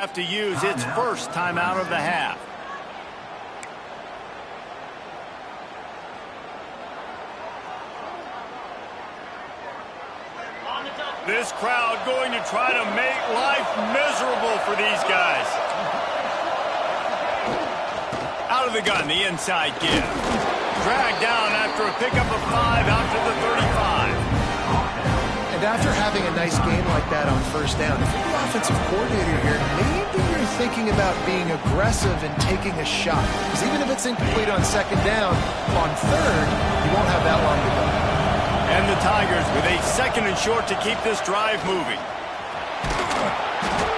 Have to use its first timeout of the half. This crowd going to try to make life miserable for these guys. Out of the gun, the inside give. Dragged down after a pickup of 5 out to the 35. And after having a nice game like that on first down, if you're the offensive coordinator here, maybe you're thinking about being aggressive and taking a shot. Because even if it's incomplete on second down, on third, you won't have that long to go. And the Tigers with a second and short to keep this drive moving.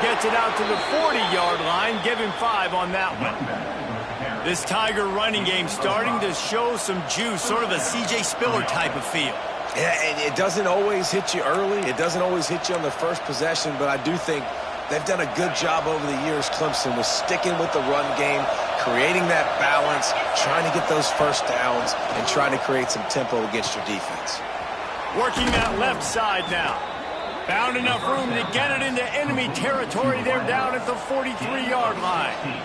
Gets it out to the 40-yard line. Give him 5 on that one. This Tiger running game starting to show some juice, sort of a C.J. Spiller type of feel. Yeah, and it doesn't always hit you early. It doesn't always hit you on the first possession, but I do think they've done a good job over the years, Clemson, with sticking with the run game, creating that balance, trying to get those first downs, and trying to create some tempo against your defense. Working that left side now. Found enough room to get it into enemy territory. They're down at the 43-yard line.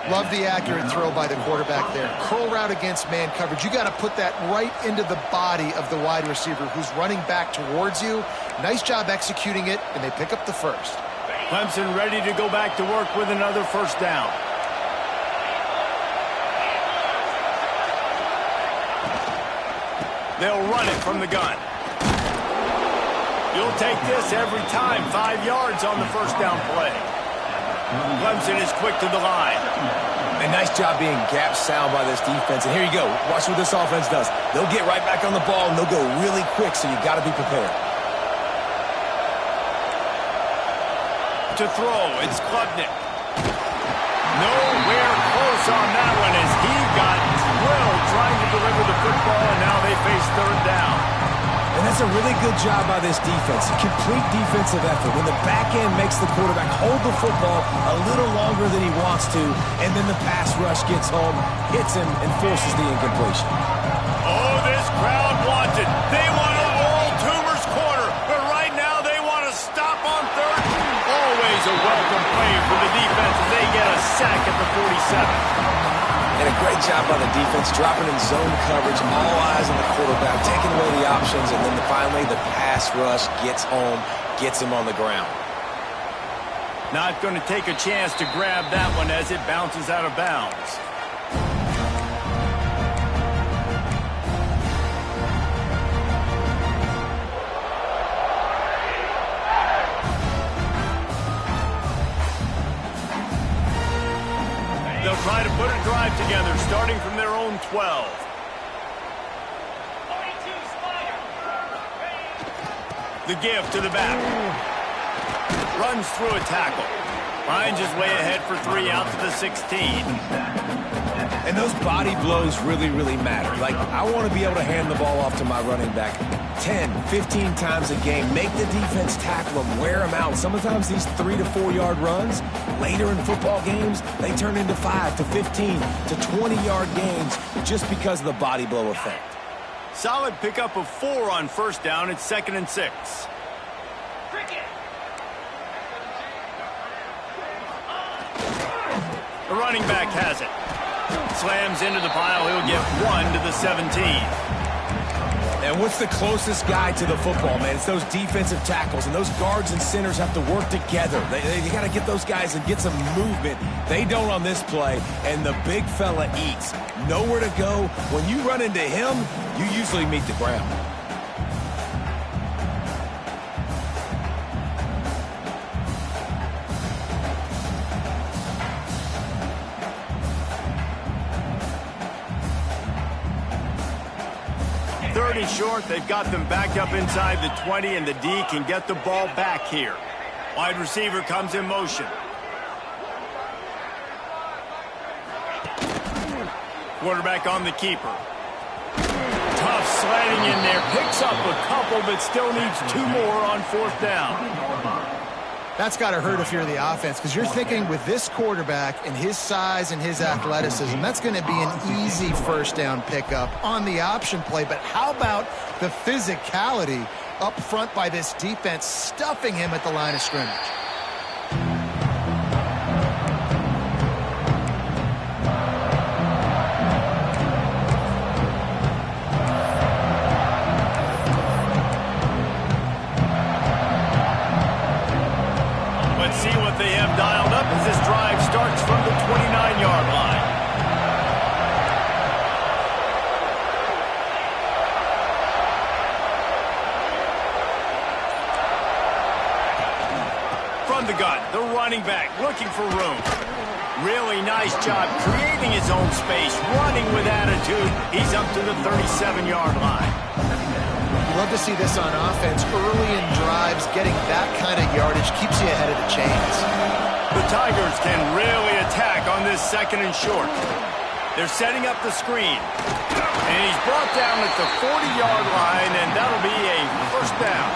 Love the accurate throw by the quarterback there. Curl route against man coverage. You got to put that right into the body of the wide receiver who's running back towards you. Nice job executing it, and they pick up the first. Clemson ready to go back to work with another first down. They'll run it from the gun. You'll take this every time. 5 yards on the first down play. Clemson is quick to the line. And nice job being gap sound by this defense. And here you go. Watch what this offense does. They'll get right back on the ball, and they'll go really quick, so you got to be prepared. To throw, it's Klubnik. Nowhere close on that one as he got drilled trying to deliver the football, and now they face third down. And that's a really good job by this defense. Complete defensive effort. When the back end makes the quarterback hold the football a little longer than he wants to, and then the pass rush gets home, hits him, and forces the incompletion. Oh, this crowd wants it. They want a Laurel Toomer's corner, but right now they want to stop on third. Always a welcome play for the defense as they get a sack at the 47. And a great job by the defense, dropping in zone coverage, all eyes on the quarterback, taking away the options, and then finally the pass rush gets home, gets him on the ground. Not going to take a chance to grab that one as it bounces out of bounds. They'll try to put a drive together, starting from their own 12. The give to the back. Runs through a tackle. Finds his way ahead for 3 out to the 16. And those body blows really, really matter. Like, I want to be able to hand the ball off to my running back 10, 15 times a game. Make the defense tackle them, wear them out. Sometimes these 3 to 4 yard runs, later in football games, they turn into 5 to 15 to 20 yard games just because of the body blow effect. Solid pickup of 4 on first down. It's 2nd and 6. The running back has it. Slams into the pile. He'll get 1 to the 17. And what's the closest guy to the football, man? It's those defensive tackles, and those guards and centers have to work together. They got to get those guys and get some movement. They don't on this play, and the big fella eats. Nowhere to go. When you run into him, you usually meet the ground. Third and short, they've got them backed up inside the 20, and the D can get the ball back here. Wide receiver comes in motion. Quarterback on the keeper. Tough slanting in there. Picks up a couple, but still needs 2 more on 4th down. That's got to hurt if you're the offense, because you're thinking with this quarterback and his size and his athleticism, that's going to be an easy first down pickup on the option play. But how about the physicality up front by this defense, stuffing him at the line of scrimmage? the gun, the running back looking for room. Really nice job creating his own space, running with attitude. He's up to the 37-yard line. Love to see this on offense. Early in drives, getting that kind of yardage keeps you ahead of the chains. The Tigers can really attack on this 2nd and short. They're setting up the screen. And he's brought down at the 40-yard line, and that'll be a first down.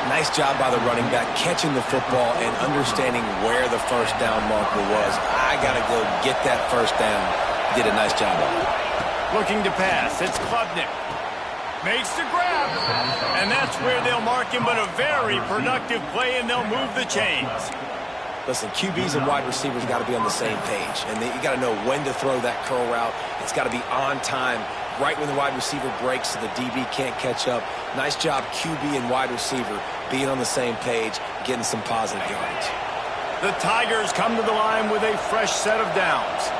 Nice job by the running back catching the football and understanding where the first down marker was. I got to go get that first down. Did a nice job of it. Looking to pass. It's Klubnik. Makes the grab. And that's where they'll mark him, but a very productive play, and they'll move the chains. Listen, QBs and wide receivers got to be on the same page. And you got to know when to throw that curl route. It's got to be on time, right when the wide receiver breaks so the DB can't catch up. Nice job, QB and wide receiver, being on the same page, getting some positive yards. The Tigers come to the line with a fresh set of downs.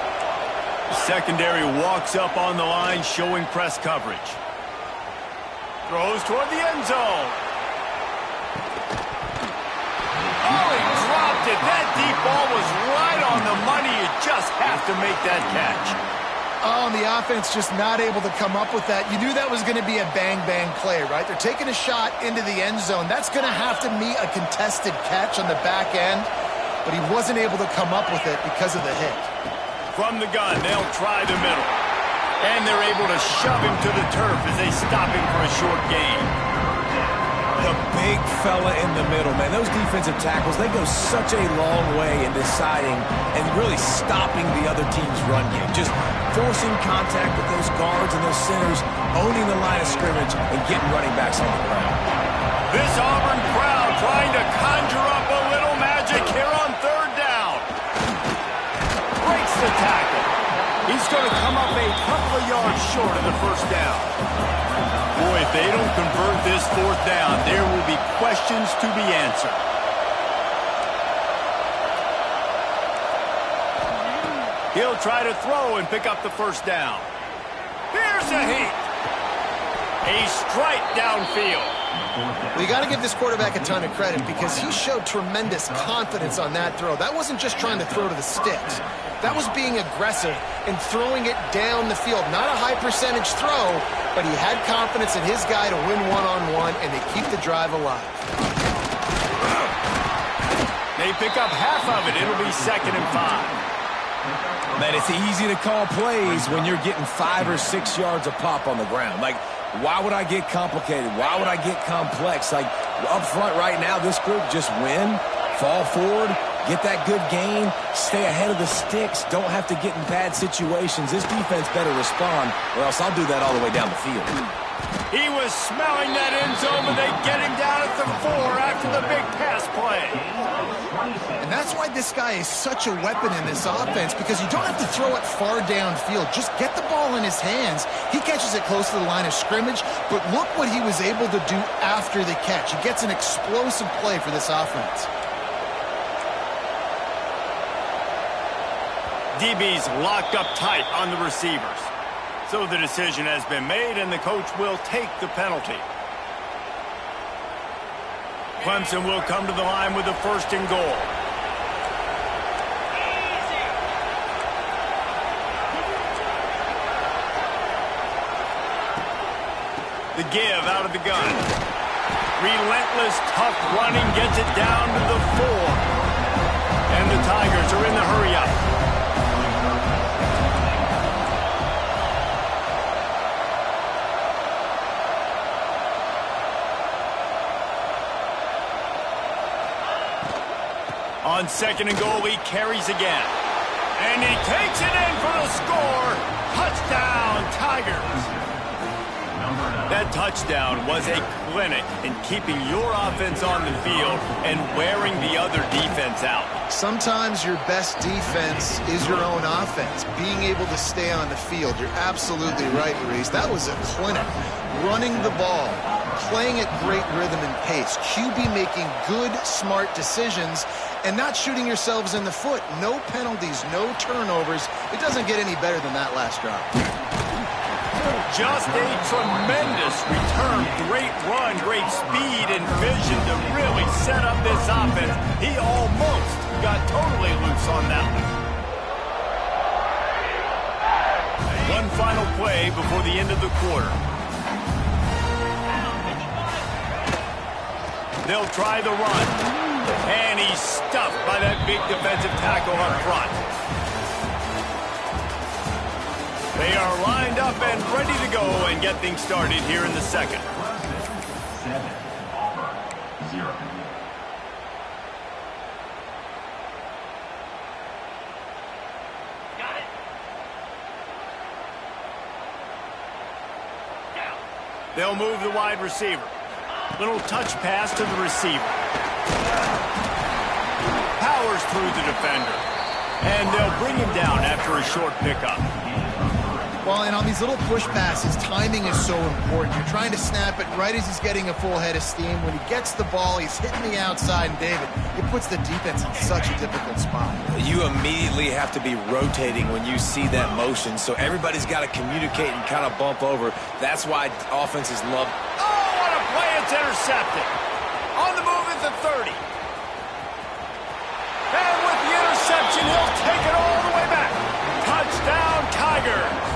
The secondary walks up on the line, showing press coverage. Throws toward the end zone. Oh, he dropped it. That deep ball was right on the money. You just have to make that catch. Oh, and the offense just not able to come up with that. You knew that was going to be a bang-bang play, right? They're taking a shot into the end zone. That's going to have to meet a contested catch on the back end, but he wasn't able to come up with it because of the hit. From the gun, they'll try the middle. And they're able to shove him to the turf as they stop him for a short gain. The big fella in the middle, man. Those defensive tackles, they go such a long way in deciding and really stopping the other team's run game. Just forcing contact with those guards and those centers, owning the line of scrimmage, and getting running backs on the ground. This Auburn crowd trying to conjure up a little magic here on 3rd down. Breaks the tackle. He's going to come up a couple of yards short of the first down. Boy, if they don't convert this 4th down, there will be questions to be answered. He'll try to throw and pick up the first down. Here's a hit. A strike downfield. Well, you got to give this quarterback a ton of credit because he showed tremendous confidence on that throw. That wasn't just trying to throw to the sticks. That was being aggressive and throwing it down the field. Not a high percentage throw, but he had confidence in his guy to win one-on-one, and they keep the drive alive. They pick up half of it. It'll be 2nd and 5. Man, it's easy to call plays when you're getting 5 or 6 yards a pop on the ground. Like, why would I get complicated? Why would I get complex? Like, up front right now, this group just win, fall forward, get that good gain, stay ahead of the sticks, don't have to get in bad situations. This defense better respond, or else I'll do that all the way down the field. He was smelling that end zone, but they get him down at the 4 after the big pass play. And that's why this guy is such a weapon in this offense, because you don't have to throw it far downfield. Just get the ball in his hands. He catches it close to the line of scrimmage, but look what he was able to do after the catch. He gets an explosive play for this offense. DB's locked up tight on the receivers. So the decision has been made, and the coach will take the penalty. Clemson will come to the line with the 1st and goal. The give out of the gun. Relentless, tough running gets it down to the 4. And the Tigers are in the hurry-up. On 2nd and goal, he carries again. And he takes it in for the score. Touchdown, Tigers. That touchdown was a clinic in keeping your offense on the field and wearing the other defense out. Sometimes your best defense is your own offense, being able to stay on the field. You're absolutely right, Maurice. That was a clinic. Running the ball, playing at great rhythm and pace, QB making good, smart decisions, and not shooting yourselves in the foot. No penalties, no turnovers. It doesn't get any better than that last drive. Just a tremendous return. Great run, great speed and vision to really set up this offense. He almost got totally loose on that one. One final play before the end of the quarter. They'll try the run. And he's stuffed by that big defensive tackle up front. They are lined up and ready to go and get things started here in the second. 7, Auburn, 0. Got it. They'll move the wide receiver. Little touch pass to the receiver. Powers through the defender. And they'll bring him down after a short pickup. Well, and on these little push passes, timing is so important. You're trying to snap it right as he's getting a full head of steam. When he gets the ball, he's hitting the outside, and David, it puts the defense in such a difficult spot. You immediately have to be rotating when you see that motion, so everybody's got to communicate and kind of bump over. That's why offenses love. Oh, what a play! It's intercepted. On the move at the 30. And with the interception, he'll take it all the way back. Touchdown, Tigers.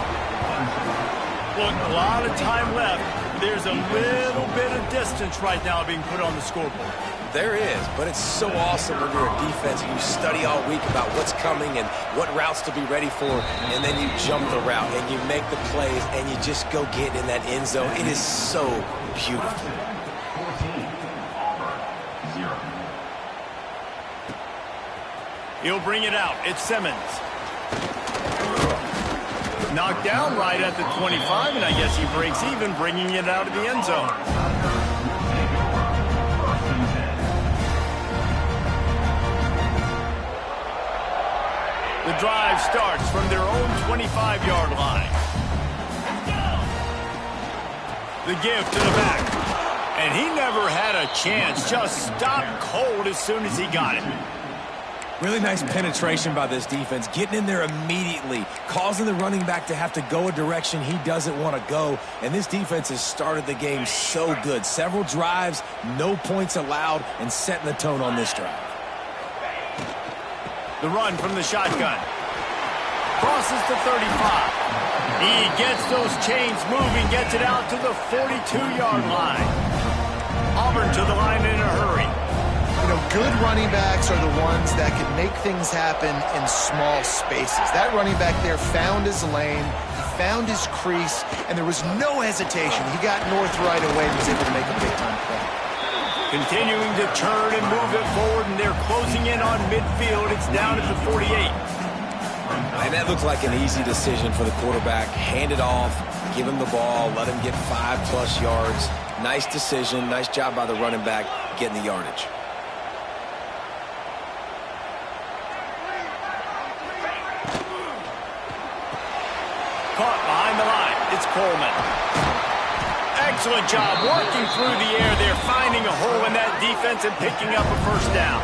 Look, a lot of time left. There's a little bit of distance right now being put on the scoreboard. There is, but it's so awesome when you're a defense and you study all week about what's coming and what routes to be ready for, and then you jump the route and you make the plays and you just go get in that end zone. It is so beautiful. 14, Auburn, 0. He'll bring it out. It's Simmons. Knocked down right at the 25, and I guess he breaks even, bringing it out of the end zone. The drive starts from their own 25-yard line. The give to the back. And he never had a chance. Just stopped cold as soon as he got it. Really nice penetration by this defense, getting in there immediately, causing the running back to have to go a direction he doesn't want to go. And this defense has started the game so good. Several drives, no points allowed, and setting the tone on this drive. The run from the shotgun. Crosses to 35. He gets those chains moving, gets it out to the 42-yard line. Auburn to the line in a hurry. You know, good running backs are the ones that can make things happen in small spaces. That running back there found his lane, he found his crease, and there was no hesitation. He got north right away and was able to make a big-time play. Continuing to turn and move it forward, and they're closing in on midfield. It's down at the 48. And that looked like an easy decision for the quarterback. Hand it off, give him the ball, let him get 5+ yards. Nice decision, nice job by the running back getting the yardage. Caught behind the line. It's Coleman. Excellent job working through the air there, finding a hole in that defense and picking up a first down.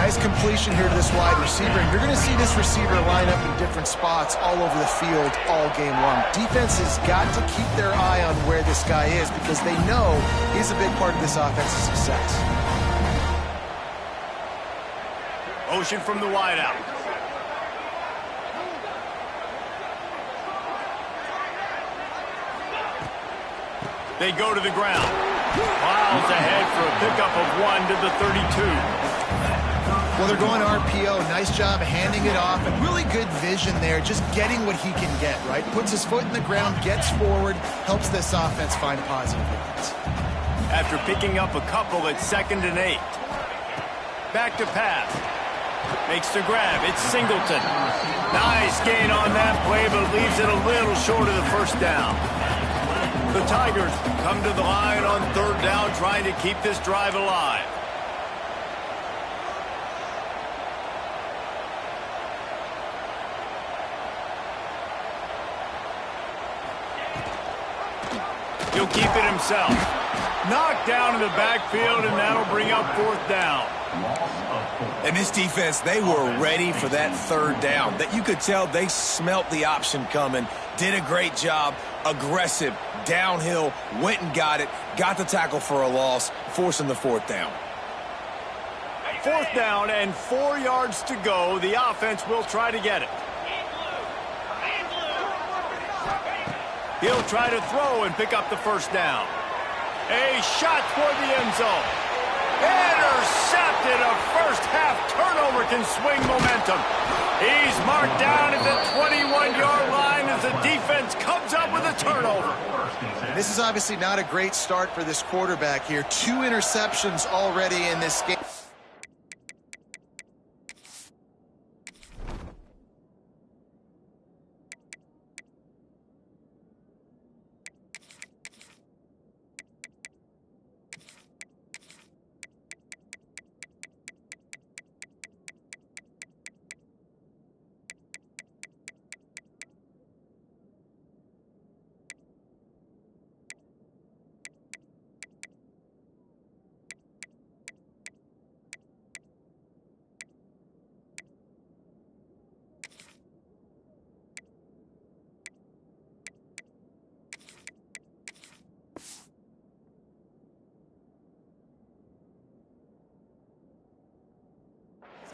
Nice completion here to this wide receiver. And you're going to see this receiver line up in different spots all over the field all game long. Defense has got to keep their eye on where this guy is because they know he's a big part of this offense's success. Motion from the wideout. They go to the ground. Miles ahead for a pickup of 1 to the 32. Well, they're going RPO. Nice job handing it off, and really good vision there, just getting what he can get, right? Puts his foot in the ground, gets forward, helps this offense find positive yards. After picking up a couple, it's 2nd and 8. Back to pass. Makes the grab. It's Singleton. Nice gain on that play, but leaves it a little short of the first down. The Tigers come to the line on 3rd down, trying to keep this drive alive. He'll keep it himself. Knocked down in the backfield, and that'll bring up 4th down. And this defense, they were ready for that third down. That you could tell they smelt the option coming, did a great job, aggressive, downhill, went and got it, got the tackle for a loss, forcing the fourth down. Fourth down and 4 yards to go. The offense will try to get it. He'll try to throw and pick up the first down. A shot toward the end zone. Intercepted. A first-half turnover can swing momentum. He's marked down at the 21-yard line as the defense comes up with a turnover. This is obviously not a great start for this quarterback here. 2 interceptions already in this game.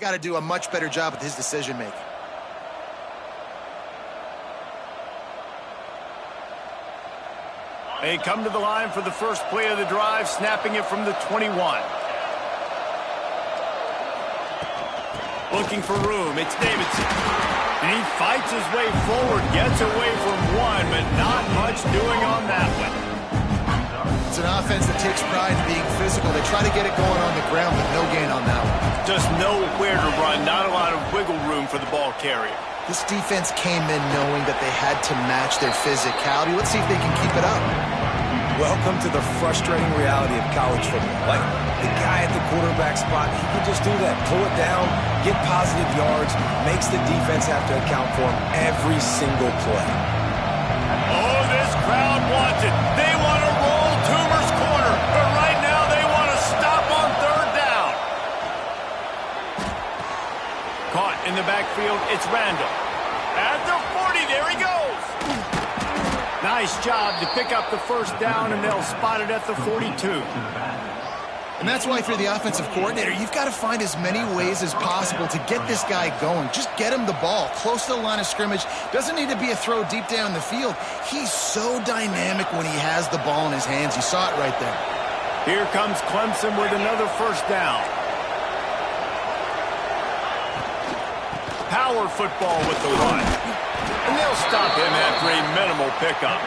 Got to do a much better job with his decision making. They come to the line for the first play of the drive, snapping it from the 21. Looking for room, it's Davidson. And he fights his way forward, gets away from one, but not much doing on that one. It's an offense that takes pride in being physical. They try to get it going on the ground, but no gain on that one. Just nowhere to run, not a lot of wiggle room for the ball carrier. This defense came in knowing that they had to match their physicality. Let's see if they can keep it up. Welcome to the frustrating reality of college football. Like, the guy at the quarterback spot, he can just do that. Pull it down, get positive yards, makes the defense have to account for him every single play. Oh, this crowd wants it. They want to roll Toomer's corner, but right now they want to stop on third down. Caught in the backfield, it's Randall. At the 40, there he goes. Nice job to pick up the first down, and they'll spot it at the 42. And that's why, if you're the offensive coordinator, you've got to find as many ways as possible to get this guy going. Just get him the ball close to the line of scrimmage. Doesn't need to be a throw deep down the field. He's so dynamic when he has the ball in his hands. You saw it right there. Here comes Clemson with another first down. Power football with the run. And they'll stop him after a minimal pickup.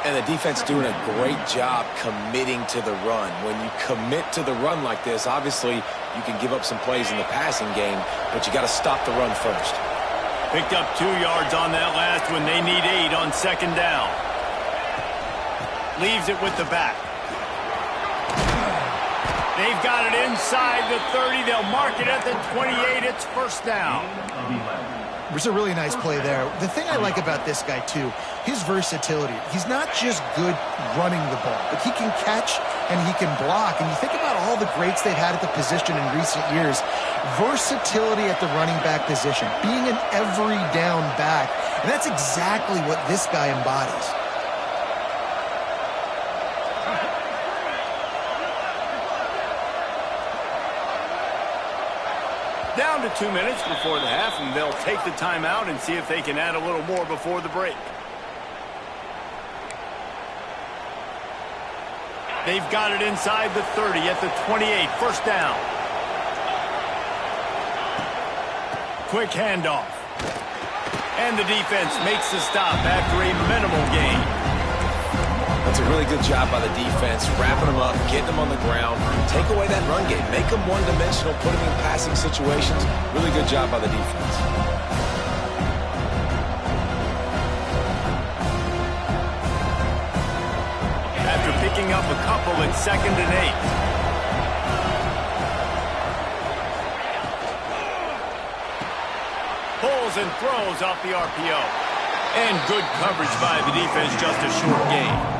And the defense doing a great job committing to the run. When you commit to the run like this, obviously you can give up some plays in the passing game, but you got to stop the run first. Picked up 2 yards on that last one. They need 8 on second down. Leaves it with the back. They've got it inside the 30. They'll mark it at the 28. It's first down. It was a really nice play there. The thing I like about this guy, too, his versatility. He's not just good running the ball, but he can catch and he can block. And you think about all the greats they've had at the position in recent years. Versatility at the running back position, being an every down back. And that's exactly what this guy embodies. Down to 2 minutes before the half, and they'll take the timeout and see if they can add a little more before the break. They've got it inside the 30 at the 28. First down. Quick handoff. And the defense makes the stop after a minimal gain. That's a really good job by the defense, wrapping them up, getting them on the ground, take away that run game, make them one-dimensional, put them in passing situations. Really good job by the defense. After picking up a couple at 2nd and 8. Pulls and throws off the RPO. And good coverage by the defense, just a short gain.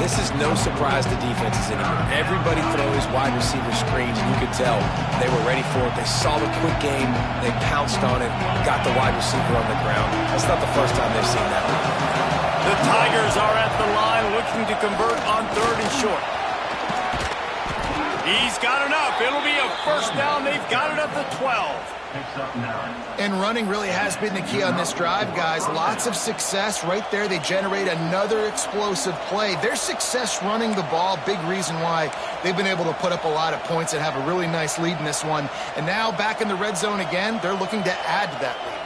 This is no surprise to defenses anymore. Everybody throws wide receiver screens, and you could tell they were ready for it. They saw the quick game. They pounced on it, got the wide receiver on the ground. That's not the first time they've seen that. The Tigers are at the line looking to convert on 3rd and short. He's got enough. It'll be a first down. They've got it at the 12. And running really has been the key on this drive, guys. Lots of success right there. They generate another explosive play. Their success running the ball, big reason why they've been able to put up a lot of points and have a really nice lead in this one. And now back in the red zone again, they're looking to add to that lead.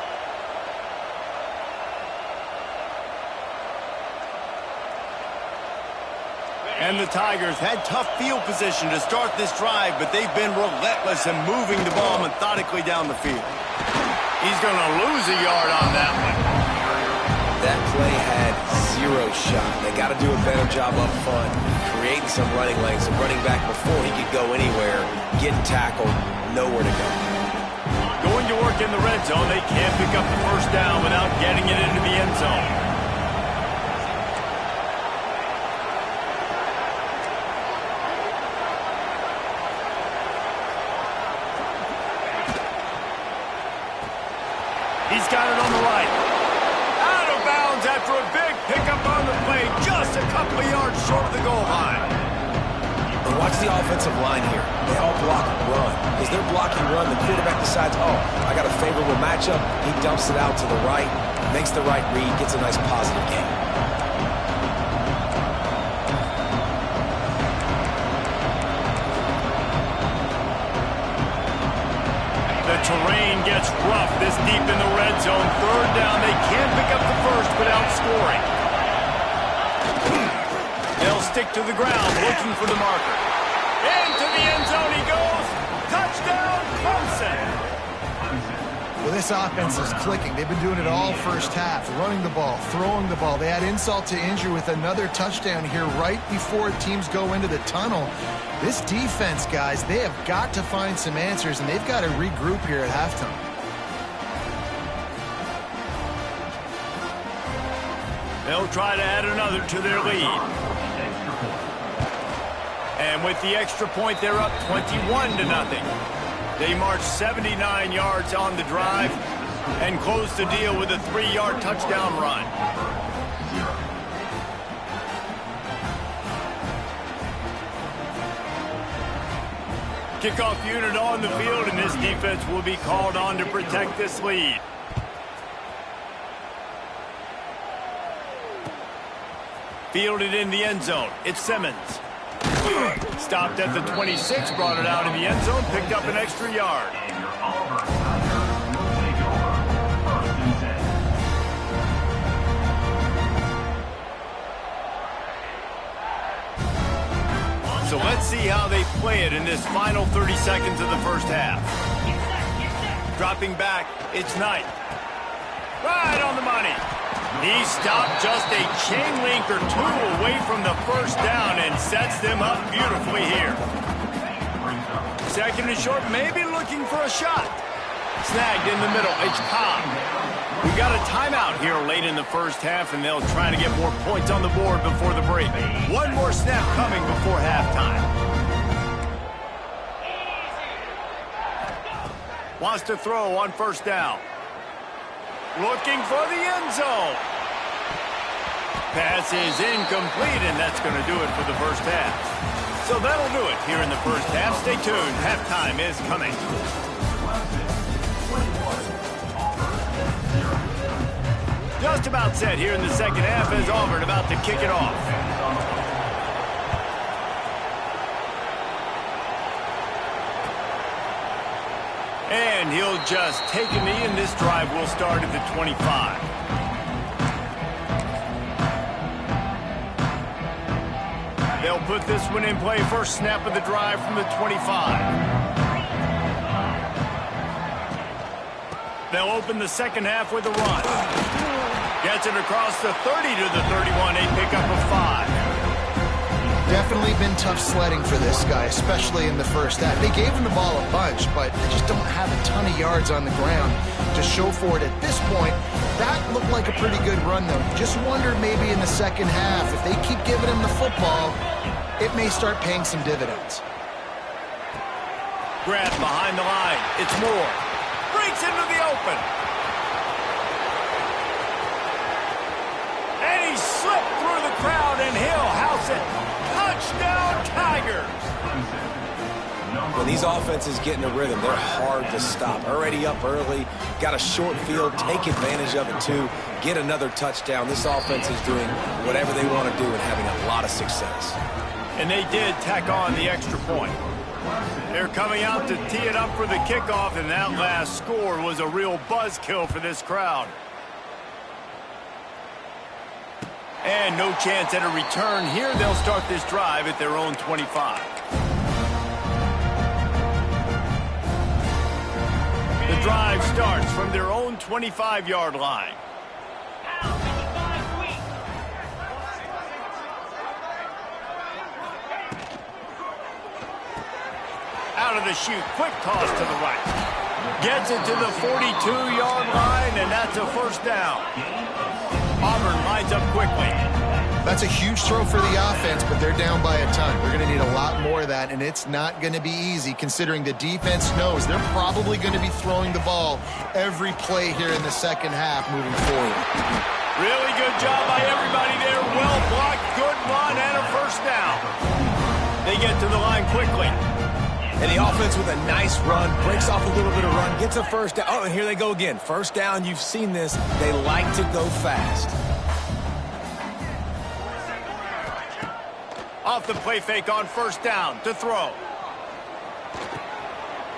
And the Tigers had tough field position to start this drive, but they've been relentless in moving the ball methodically down the field. He's going to lose a yard on that one. That play had 0 shot. They got to do a better job up front, creating some running lanes, and running back before he could go anywhere, getting tackled, nowhere to go. Going to work in the red zone, they can't pick up the first down without getting it into the end zone. He's got it on the right. Out of bounds after a big pickup on the play, just a couple of yards short of the goal line. And watch the offensive line here. They all block run. As they're blocking run, the quarterback decides, oh, I got a favorable matchup. He dumps it out to the right, makes the right read, gets a nice positive gain. The terrain gets rough this deep in the red zone. 3rd down, they can't pick up the first without scoring. They'll stick to the ground, looking for the marker. Into the end zone he goes. Touchdown, Clemson. Well, this offense is clicking. They've been doing it all first half, running the ball, throwing the ball. They add insult to injury with another touchdown here right before teams go into the tunnel. This defense, guys, they have got to find some answers, and they've got to regroup here at halftime. They'll try to add another to their lead. And with the extra point, they're up 21-0. They march 79 yards on the drive and close the deal with a 3-yard touchdown run. Kickoff unit on the field, and this defense will be called on to protect this lead. Fielded in the end zone. It's Simmons. Stopped at the 26, brought it out in the end zone, picked up an extra yard. So let's see how they play it in this final 30 seconds of the first half. Dropping back, it's Knight. Right on the money. He stopped just a chain link or two away from the first down and sets them up beautifully here. 2nd and short, maybe looking for a shot. Snagged in the middle, it's Cobb. We got a timeout here late in the first half, and they'll try to get more points on the board before the break. One more snap coming before halftime. Wants to throw on first down. Looking for the end zone. Pass is incomplete, and that's going to do it for the first half. So that'll do it here in the first half. Stay tuned. Halftime is coming. Just about set here in the second half as Auburn about to kick it off. And he'll just take a knee, and this drive will start at the 25. They'll put this one in play. First snap of the drive from the 25. They'll open the second half with a run. Gets it across the 30 to the 31. A pickup of 5. Definitely been tough sledding for this guy, especially in the first half. They gave him the ball a bunch, but they just don't have a ton of yards on the ground to show for it at this point. That looked like a pretty good run, though. You just wonder maybe in the second half, if they keep giving him the football, it may start paying some dividends. Grab behind the line. It's Moore. Breaks into the open. And he slipped through the crowd, and he'll house it. Touchdown, Tigers. When these offenses get in a rhythm, they're hard to stop. Already up early, got a short field, take advantage of it too, get another touchdown. This offense is doing whatever they want to do and having a lot of success. And they did tack on the extra point. They're coming out to tee it up for the kickoff, and that last score was a real buzzkill for this crowd. And no chance at a return here. They'll start this drive at their own 25. The drive starts from their own 25-yard line. Out of the chute, quick toss to the right. Gets it to the 42-yard line, and that's a first down. Auburn lines up quickly. That's a huge throw for the offense, but they're down by a ton. We're going to need a lot more of that, and it's not going to be easy considering the defense knows they're probably going to be throwing the ball every play here in the second half moving forward. Really good job by everybody there. Well blocked, good run, and a first down. They get to the line quickly. And the offense with a nice run, breaks off a little bit of run, gets a first down. Oh, and here they go again. First down, you've seen this. They like to go fast. Off the play fake on first down to throw.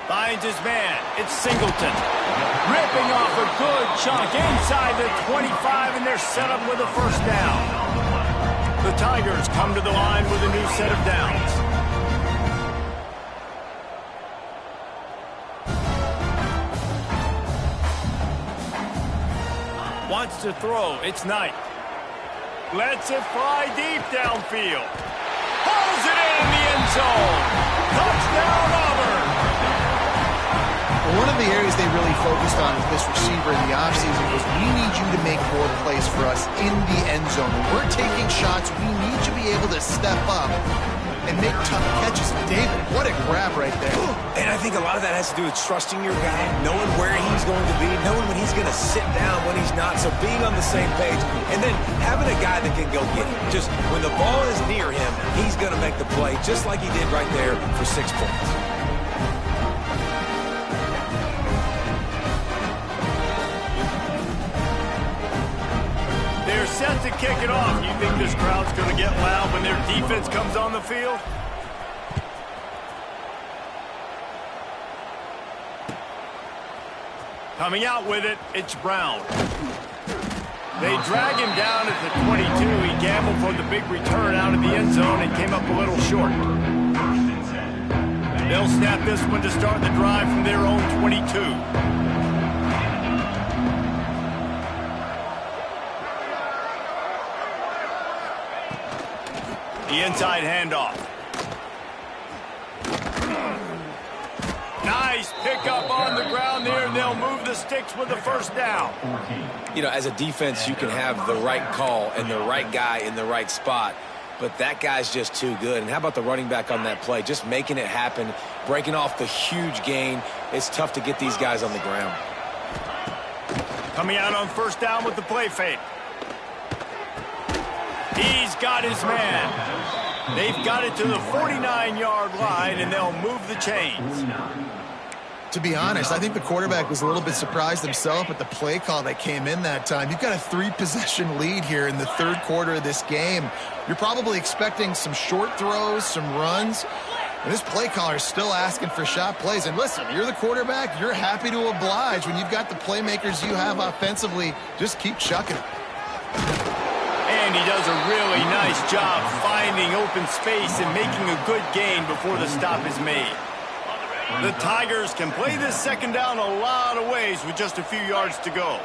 Finds his man. It's Singleton. Ripping off a good chunk inside the 25, and they're set up with a first down. The Tigers come to the line with a new set of downs. Wants to throw. It's Knight. Lets it fly deep downfield. Pulls it in the end zone. Touchdown, Auburn. One of the areas they really focused on with this receiver in the offseason was we need you to make more plays for us in the end zone. When we're taking shots, we need you to be able to step up and make tough catches. David, what a grab right there. And I think a lot of that has to do with trusting your guy, knowing where he's going to be, knowing when he's going to sit down, when he's not. So being on the same page, and then having a guy that can go get it. Just when the ball is near him, he's going to make the play, just like he did right there for 6 points. They're set to kick it off. You think this crowd's going to get loud when their defense comes on the field? Coming out with it, it's Brown. They drag him down at the 22. He gambled for the big return out of the end zone and came up a little short. They'll snap this one to start the drive from their own 22. The inside handoff. Nice pickup on the ground there, and they'll move the sticks with the first down. You know, as a defense, you can have the right call and the right guy in the right spot, but that guy's just too good. And how about the running back on that play? Just making it happen, breaking off the huge gain. It's tough to get these guys on the ground. Coming out on first down with the play fake. He's got his man. They've got it to the 49-yard line, and they'll move the chains. To be honest, I think the quarterback was a little bit surprised himself at the play call that came in that time. You've got a 3-possession lead here in the third quarter of this game. You're probably expecting some short throws, some runs. And this play caller is still asking for shot plays. And listen, you're the quarterback. You're happy to oblige. When you've got the playmakers you have offensively, just keep chucking it. And he does a really nice job finding open space and making a good gain before the stop is made. The Tigers can play this second down a lot of ways with just a few yards to go.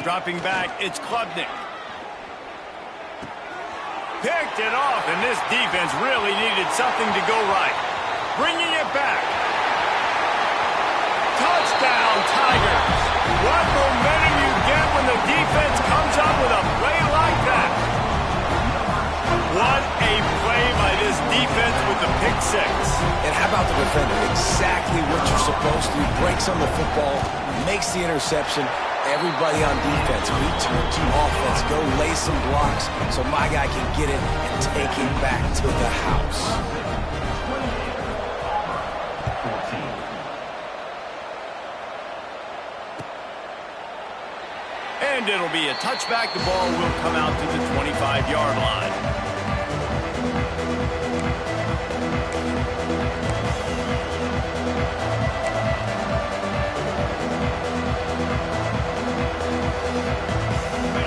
Dropping back, it's Klubnik. Picked it off, and this defense really needed something to go right. Bringing it back. Touchdown, Tigers. What momentum you get when the defense comes up with a play like that. What a play by this defense with the pick six. And how about the defender? Exactly what you're supposed to do. Breaks on the football, makes the interception. Everybody on defense, return to offense. Go lay some blocks so my guy can get it and take it back to the house. 14. And it'll be a touchback. The ball will come out to the 25-yard line.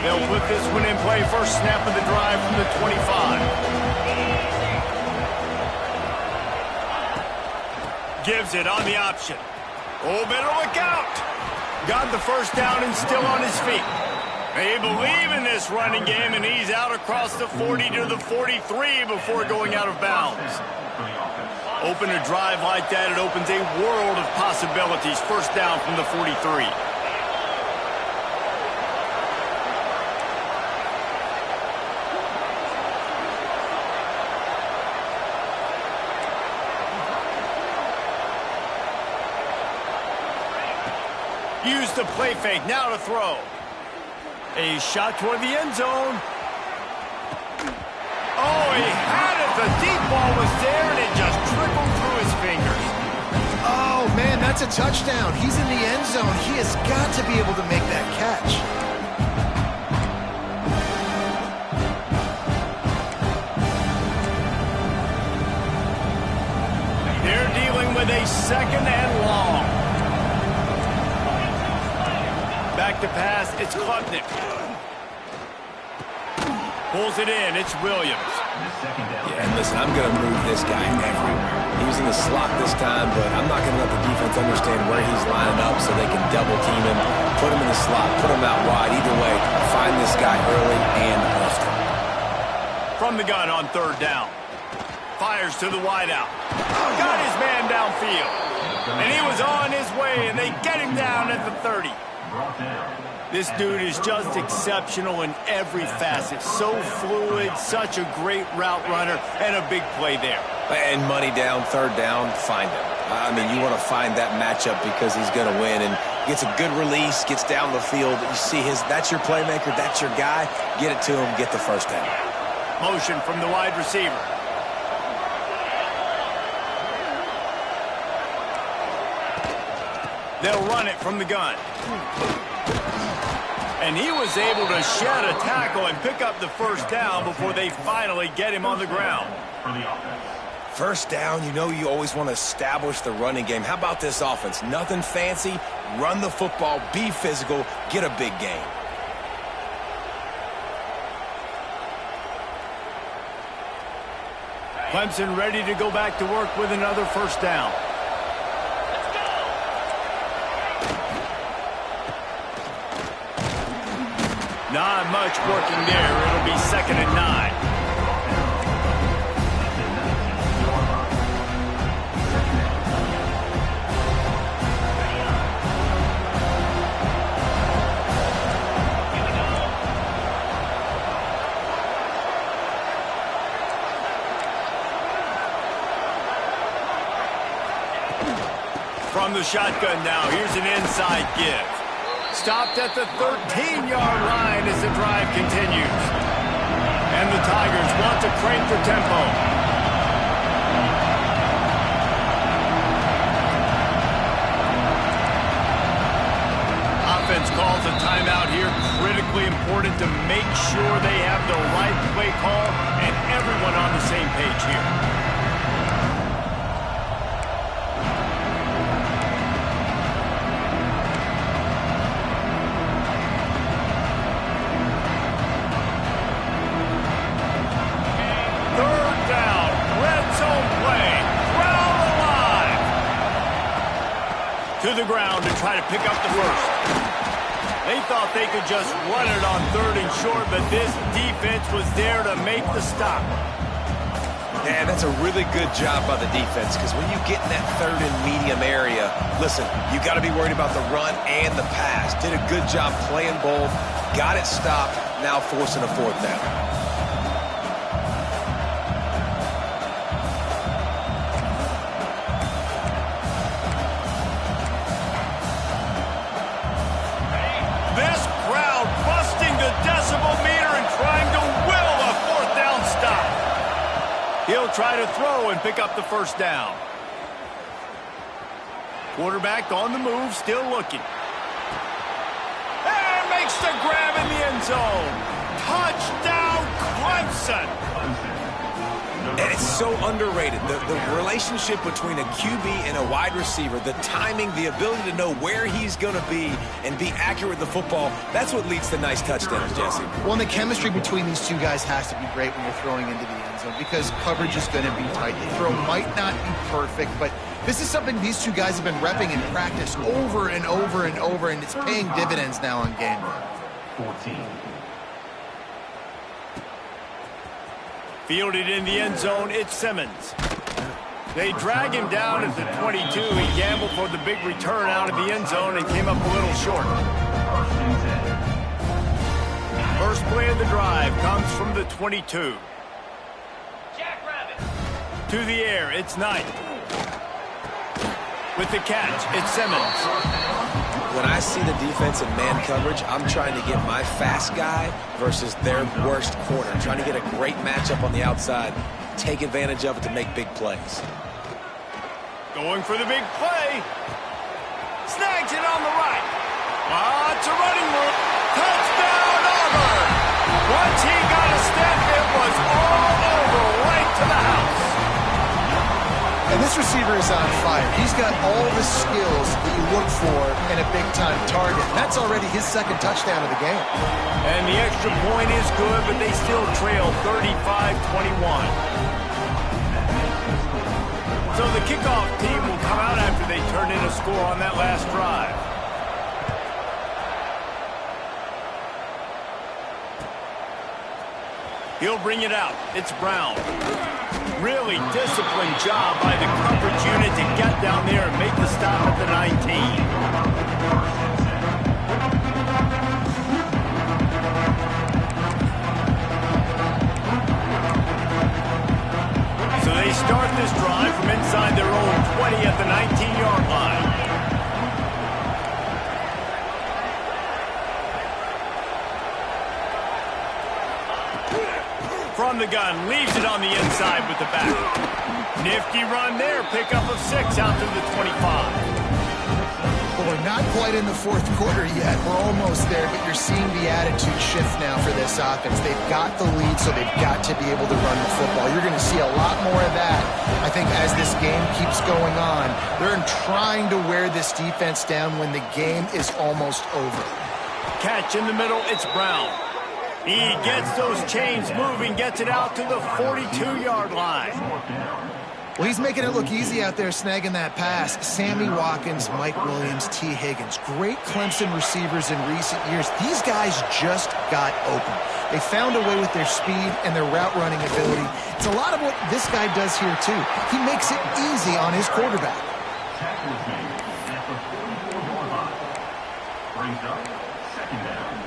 They'll put this one in play. First snap of the drive from the 25. Gives it on the option. Oh, better look out. Got the first down and still on his feet. They believe in this running game, and he's out across the 40 to the 43 before going out of bounds. Open a drive like that, it opens a world of possibilities. First down from the 43. Use the play fake, now to throw. A shot toward the end zone. Oh, he had it. The deep ball was there, and it just trickled through his fingers. Oh, man, that's a touchdown. He's in the end zone. He has got to be able to make that catch. They're dealing with a second and long. Back to pass, it's Klubnik. Pulls it in, it's Williams. Yeah, and listen, I'm going to move this guy everywhere. He was in the slot this time, but I'm not going to let the defense understand where he's lining up so they can double team him, put him in the slot, put him out wide. Either way, find this guy early and often. From the gun on third down. Fires to the wideout. Got his man downfield. And he was on his way, and they get him down at the 30. This dude is just exceptional in every facet. So fluid, such a great route runner, and a big play there. And money down, third down, find him. I mean, you want to find that matchup because he's going to win. And gets a good release, gets down the field. You see that's your playmaker, that's your guy. Get it to him, get the first down. Motion from the wide receiver. They'll run it from the gun. And he was able to shed a tackle and pick up the first down before they finally get him on the ground. First down, you always want to establish the running game. How about this offense? Nothing fancy. Run the football, be physical, get a big gain. Clemson ready to go back to work with another first down. Not much working there. It'll be second and 9. From the shotgun now, here's an inside give. Stopped at the 13-yard line as the drive continues. And the Tigers want to crank their tempo. Offense calls a timeout here. Critically important to make sure they have the right play call and everyone on the same page here. To the ground to try to pick up the first. They thought they could just run it on third and short, but this defense was there to make the stop. Yeah, that's a really good job by the defense, because when you get in that third and medium area, listen, you got to be worried about the run and the pass. Did a good job playing both, got it stopped, now forcing a fourth down. He'll try to throw and pick up the first down. Quarterback on the move, still looking. And makes the grab in the end zone. Touchdown, Clemson. And it's so underrated. The relationship between a QB and a wide receiver, the timing, the ability to know where he's going to be and be accurate with the football, that's what leads to nice touchdowns, Jesse. Well, and the chemistry between these two guys has to be great when you're throwing into the end zone, because coverage is going to be tight. The throw might not be perfect, but this is something these two guys have been repping in practice over and over and over, and it's paying dividends now on game day. 14. Fielded in the end zone, it's Simmons. They drag him down at the 22. He gambled for the big return out of the end zone and came up a little short. First play of the drive comes from the 22. To the air, it's Knight. With the catch, it's Simmons. When I see the defense in man coverage, I'm trying to get my fast guy versus their worst corner. I'm trying to get a great matchup on the outside, take advantage of it to make big plays. Going for the big play. Snags it on the right. It's a running move. Touchdown, Auburn. Once he got a step, it was all over, right to the house. And this receiver is on fire. He's got all the skills that you look for in a big-time target. That's already his second touchdown of the game. And the extra point is good, but they still trail 35-21. So the kickoff team will come out after they turn in a score on that last drive. He'll bring it out. It's Brown. Really disciplined job by the coverage unit to get down there and make the stop at the 19. So they start this drive from inside their own 20 at the 19-yard line. From the gun, leaves it on the inside with the back. Nifty run there, pickup of 6 out to the 25. Well, we're not quite in the fourth quarter yet. We're almost there, but you're seeing the attitude shift now for this offense. They've got the lead, so they've got to be able to run the football. You're going to see a lot more of that, I think, as this game keeps going on. They're trying to wear this defense down when the game is almost over. Catch in the middle, it's Brown. He gets those chains moving, gets it out to the 42-yard line. Well, he's making it look easy out there snagging that pass. Sammy Watkins, Mike Williams, T. Higgins. Great Clemson receivers in recent years. These guys just got open. They found a way with their speed and their route running ability. It's a lot of what this guy does here, too. He makes it easy on his quarterback. Tackle is made at the 44-yard line. Brings up second down.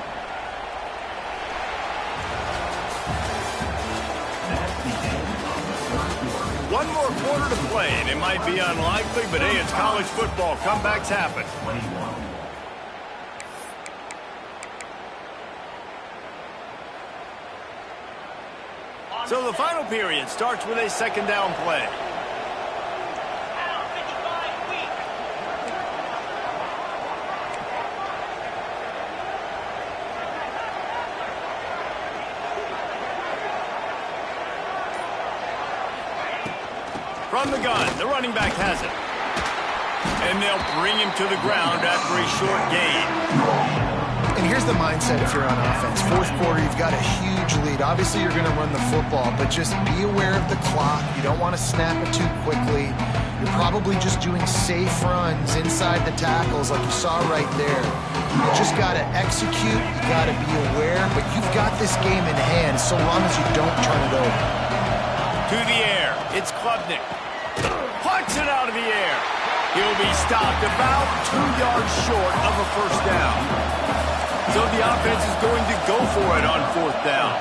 That's the end of the third quarter. One more quarter to play, and it might be unlikely, but hey, it's college football. Comebacks happen. 21. So the final period starts with a second down play. From the gun, the running back has it. And they'll bring him to the ground after a short gain. And here's the mindset if you're on offense. Fourth quarter, you've got a huge lead. Obviously, you're going to run the football, but just be aware of the clock. You don't want to snap it too quickly. You're probably just doing safe runs inside the tackles like you saw right there. You just got to execute. You got to be aware, but you've got this game in hand so long as you don't turn it over. To the air. It's Klubnik. Punts it out of the air. He'll be stopped about 2 yards short of a first down. So the offense is going to go for it on fourth down.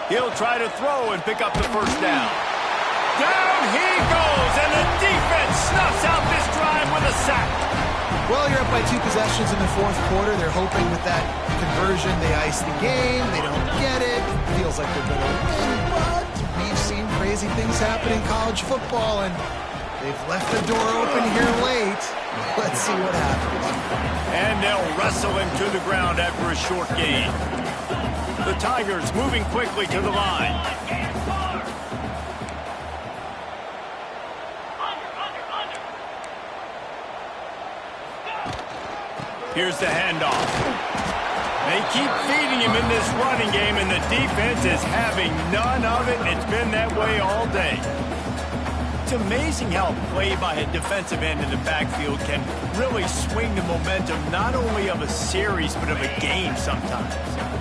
He'll try to throw and pick up the first down. Down he goes, and the defense snuffs out this drive with a sack. Well, you're up by 2 possessions in the fourth quarter. They're hoping with that conversion they ice the game. They don't get it. Feels like they're going to win, but we've seen crazy things happen in college football, and they've left the door open here late. Let's see what happens. And they'll wrestle him to the ground after a short gain. The Tigers moving quickly to the line. Here's the handoff. They keep feeding him in this running game, and the defense is having none of it. It's been that way all day. It's amazing how a play by a defensive end in the backfield can really swing the momentum not only of a series but of a game sometimes.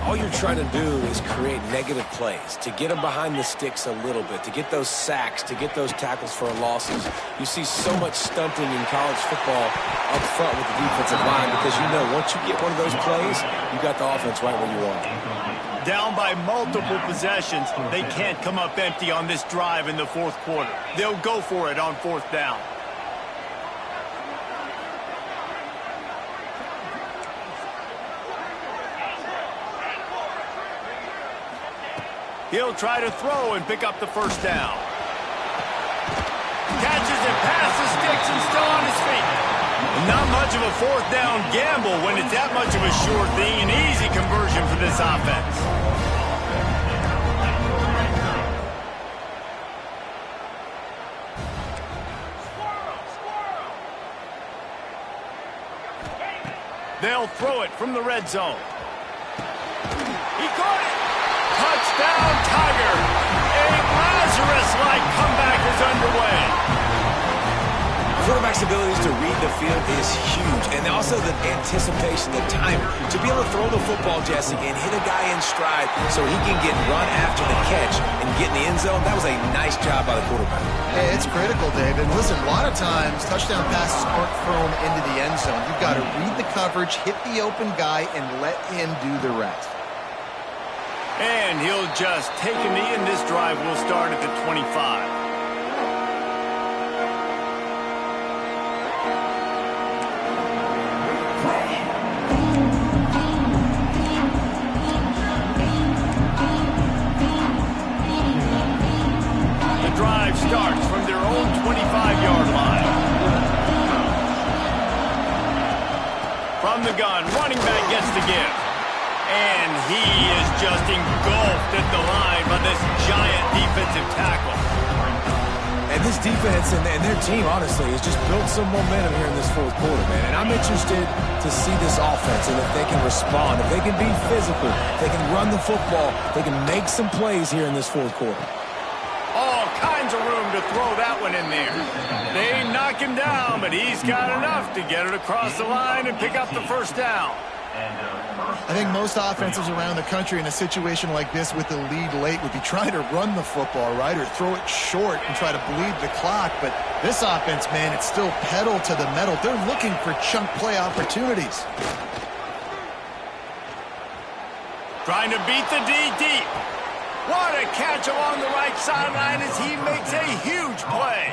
All you're trying to do is create negative plays, to get them behind the sticks a little bit, to get those sacks, to get those tackles for losses. You see so much stunting in college football up front with the defensive line because you know once you get one of those plays, you got the offense right where you want it. Down by multiple possessions, they can't come up empty on this drive in the fourth quarter. They'll go for it on fourth down. He'll try to throw and pick up the first down. Catches it past the sticks and still on his feet. Not much of a fourth down gamble when it's that much of a sure thing. An easy conversion for this offense. They'll throw it from the red zone. He caught it. Touchdown, Tiger. A Lazarus-like comeback is underway. Quarterback's abilities to read the field is huge, and also the anticipation, the timing. To be able to throw the football, Jesse, and hit a guy in stride so he can get run after the catch and get in the end zone, that was a nice job by the quarterback. Hey, it's critical, David. Listen, a lot of times touchdown passes aren't thrown into the end zone. You've got to read the coverage, hit the open guy, and let him do the rest. And he'll just take a knee, and this drive will start at the 25. The drive starts from their own 25-yard line. From the gun, running back gets the give. And he is just engulfed at the line by this giant defensive tackle. And this defense and their team, honestly, has just built some momentum here in this fourth quarter, man. And I'm interested to see this offense and if they can respond, if they can be physical, if they can run the football, they can make some plays here in this fourth quarter. All kinds of room to throw that one in there. They knock him down, but he's got enough to get it across the line and pick up the first down. I think most offenses around the country in a situation like this with the lead late would be trying to run the football, right, or throw it short and try to bleed the clock. But this offense, man, it's still pedal to the metal. They're looking for chunk play opportunities. Trying to beat the D deep. What a catch along the right sideline as he makes a huge play.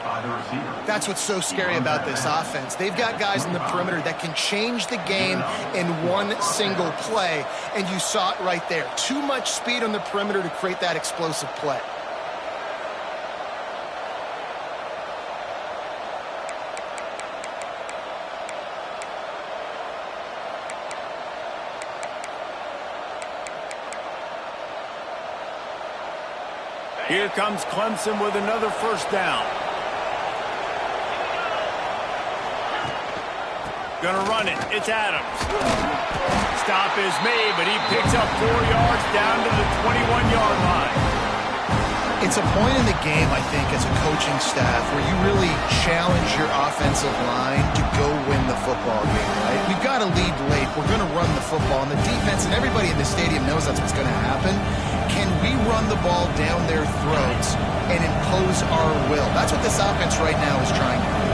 That's what's so scary about this offense. They've got guys in the perimeter that can change the game in one single play, and you saw it right there. Too much speed on the perimeter to create that explosive play. Here comes Clemson with another first down. Gonna run it. It's Adams. Stop is made, but he picks up 4 yards down to the 21-yard line. It's a point in the game, I think, as a coaching staff where you really challenge your offensive line to go win the football game, right? We've got to lead late. We're going to run the football. And the defense and everybody in the stadium knows that's what's going to happen. Can we run the ball down their throats and impose our will? That's what this offense right now is trying to do.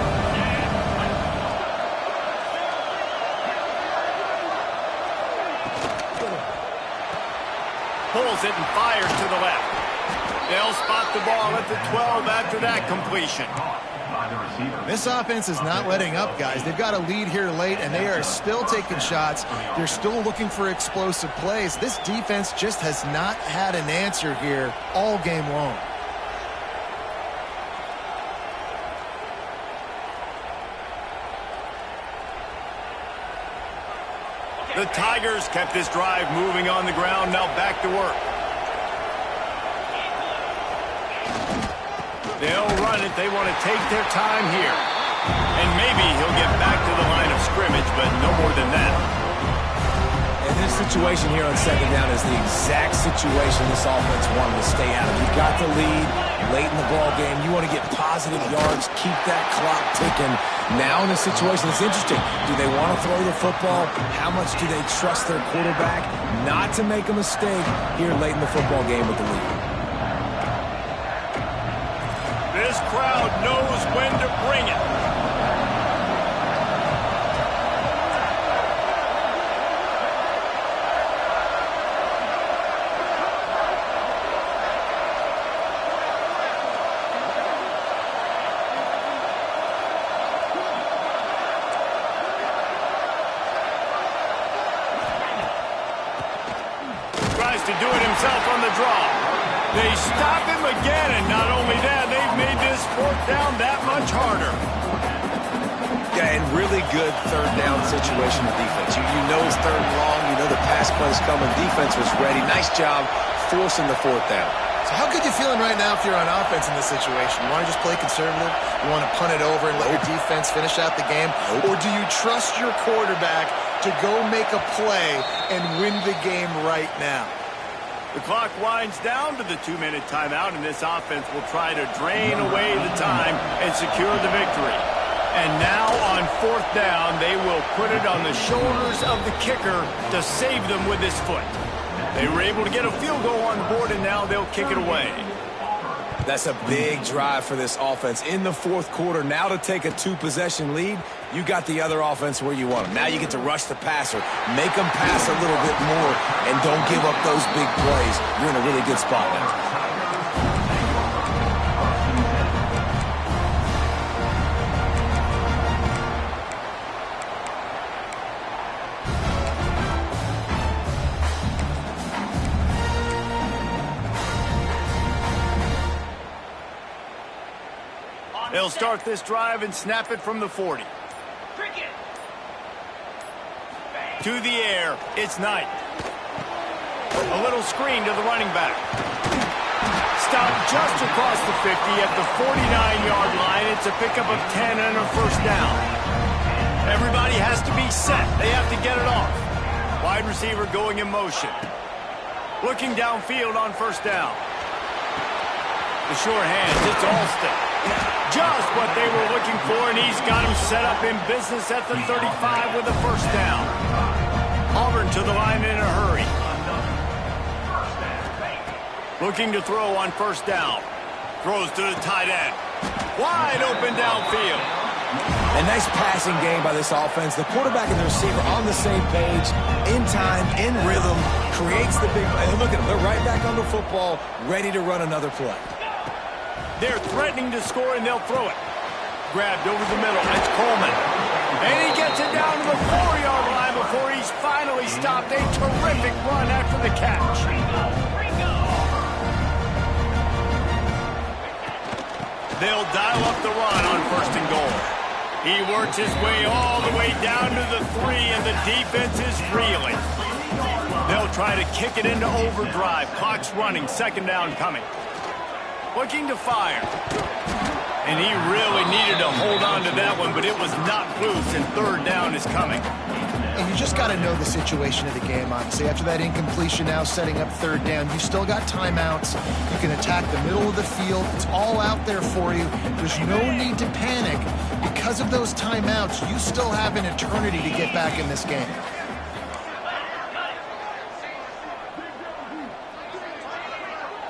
Pulls it and fires to the left. They'll spot the ball at the 12 after that completion. This offense is not letting up, guys. They've got a lead here late, and they are still taking shots. They're still looking for explosive plays. This defense just has not had an answer here all game long. The Tigers kept this drive moving on the ground. Now back to work. They'll run it. They want to take their time here. And maybe he'll get back to the line of scrimmage, but no more than that. And this situation here on second down is the exact situation this offense wanted to stay out of. You got the lead late in the ball game. You want to get positive yards, keep that clock ticking. Now in this situation, it's interesting. Do they want to throw the football? How much do they trust their quarterback not to make a mistake here late in the football game with the lead? This crowd knows when to bring it. Tries to do it himself on the draw. They stop him again, and not only that, they've made this fourth down that much harder. Yeah, and really good third down situation of defense. You know it's third and long. You know the pass play's coming. Defense was ready. Nice job forcing the fourth down. So how good you feeling right now if you're on offense in this situation? You want to just play conservative? You want to punt it over and let your defense finish out the game? Or do you trust your quarterback to go make a play and win the game right now? The clock winds down to the 2-minute timeout, and this offense will try to drain away the time and secure the victory. And now on fourth down, they will put it on the shoulders of the kicker to save them with his foot. They were able to get a field goal on the board, and now they'll kick it away. That's a big drive for this offense in the fourth quarter. Now to take a 2-possession lead, you got the other offense where you want them. Now you get to rush the passer, make them pass a little bit more, and don't give up those big plays. You're in a really good spot now. They'll start this drive and snap it from the 40. To the air, it's Knight. A little screen to the running back. Stopped just across the 50 at the 49-yard line. It's a pickup of 10 and a first down. Everybody has to be set. They have to get it off. Wide receiver going in motion. Looking downfield on first down. The short hands, it's Alston. Just what they were looking for, and he's got him set up in business at the 35 with a first down. Auburn to the line in a hurry. Looking to throw on first down. Throws to the tight end. Wide open downfield. A nice passing game by this offense. The quarterback and the receiver on the same page, in time, in rhythm, creates the big play. Look at them. They're right back on the football, ready to run another play. They're threatening to score, and they'll throw it. Grabbed over the middle. It's Coleman. And he gets it down to the 4-yard line before he's finally stopped. A terrific run after the catch. They'll dial up the run on first and goal. He works his way all the way down to the 3, and the defense is reeling. They'll try to kick it into overdrive. Clock's running. Second down coming. Looking to fire. And he really needed to hold on to that one, but it was not loose, and third down is coming. And you just got to know the situation of the game, obviously. After that incompletion now setting up third down, you still got timeouts. You can attack the middle of the field. It's all out there for you. There's no need to panic. Because of those timeouts, you still have an eternity to get back in this game.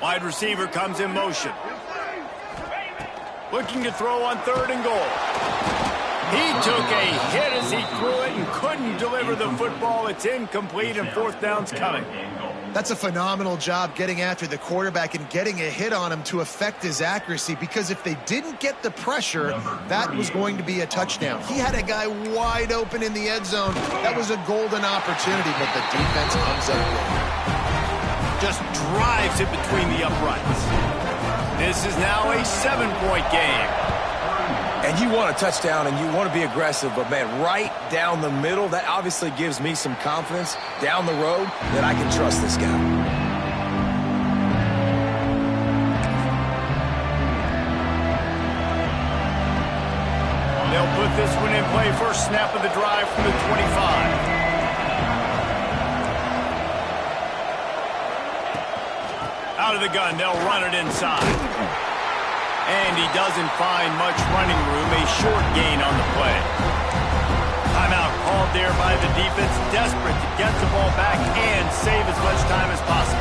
Wide receiver comes in motion. Looking to throw on 3rd and goal. He took a hit as he threw it and couldn't deliver the football. It's incomplete and 4th down's coming. That's a phenomenal job getting after the quarterback and getting a hit on him to affect his accuracy, because if they didn't get the pressure, that was going to be a touchdown. He had a guy wide open in the end zone. That was a golden opportunity, but the defense comes up with it. Just drives it between the uprights. This is now a 7-point game. And you want a touchdown and you want to be aggressive, but, man, right down the middle, that obviously gives me some confidence down the road that I can trust this guy. They'll put this one in play. First snap of the drive from the 25. Out of the gun, they'll run it inside. And he doesn't find much running room, a short gain on the play. Timeout called there by the defense, desperate to get the ball back and save as much time as possible.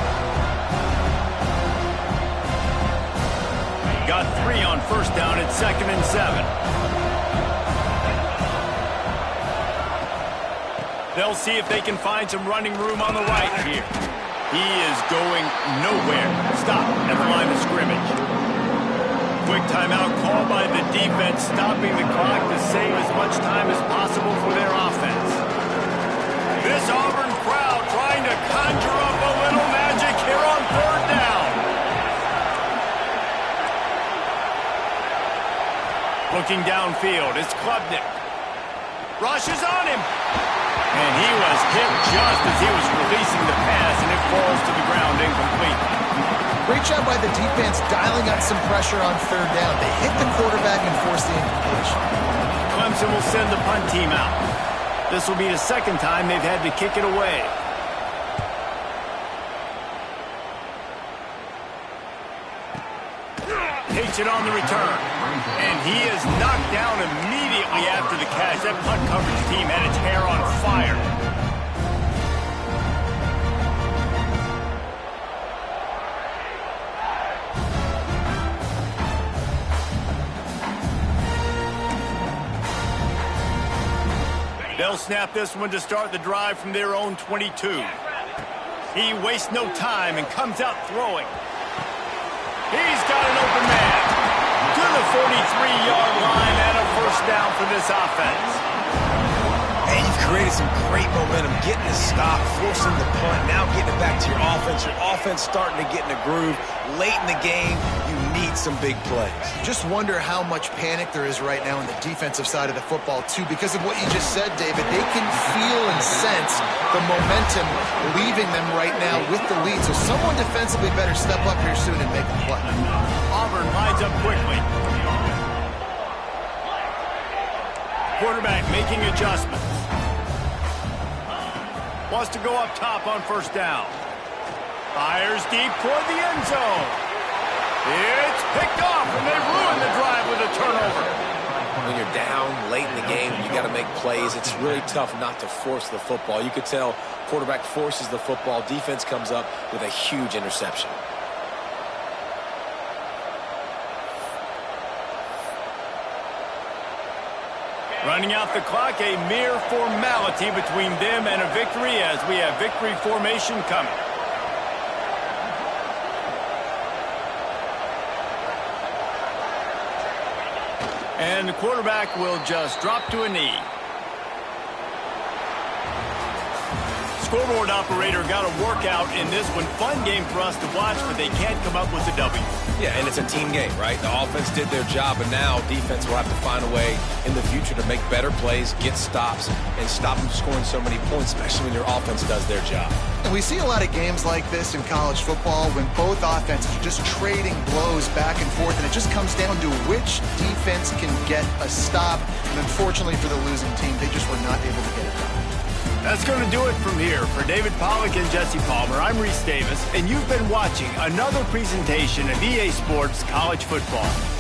Got 3 on first down at 2nd and 7. They'll see if they can find some running room on the right here. He is going nowhere. Stop at the line of scrimmage. Quick timeout called by the defense, stopping the clock to save as much time as possible for their offense. This Auburn crowd trying to conjure up a little magic here on 3rd down. Looking downfield, it's Klubnik. Rushes on him. And he was hit just as he was releasing the pass, and it falls to the ground incomplete. Great job by the defense dialing up some pressure on 3rd down. They hit the quarterback and force the incompletion. Clemson will send the punt team out. This will be the 2nd time they've had to kick it away. Takes it on the return. And he is knocked down immediately after the catch. That punt coverage team had its hair on fire. They'll snap this one to start the drive from their own 22. He wastes no time and comes out throwing. He's got an open man to the 43-yard line and a first down for this offense. And you've created some great momentum, getting the stop, forcing the punt, now getting it back to your offense. Your offense starting to get in a groove. Late in the game, you need some big plays. Just wonder how much panic there is right now on the defensive side of the football, too, because of what you just said, David. They can feel and sense the momentum leaving them right now with the lead. So someone defensively better step up here soon and make a play. Auburn lines up quickly. Quarterback making adjustments. Wants to go up top on first down. Fires deep toward the end zone. It's picked off, and they ruin the drive with a turnover. When you're down late in the game, you got to make plays. It's really tough not to force the football. You could tell quarterback forces the football. Defense comes up with a huge interception. Running out the clock, a mere formality between them and a victory as we have victory formation coming. And the quarterback will just drop to a knee. Scoreboard operator got a workout in this one. Fun game for us to watch, but they can't come up with a W. Yeah, and it's a team game, right? The offense did their job, and now defense will have to find a way in the future to make better plays, get stops, and stop them scoring so many points, especially when your offense does their job. And we see a lot of games like this in college football when both offenses are just trading blows back and forth, and it just comes down to which defense can get a stop. And unfortunately for the losing team, they just were not able to get it done. That's going to do it from here. For David Pollack and Jesse Palmer, I'm Reese Davis, and you've been watching another presentation of EA Sports College Football.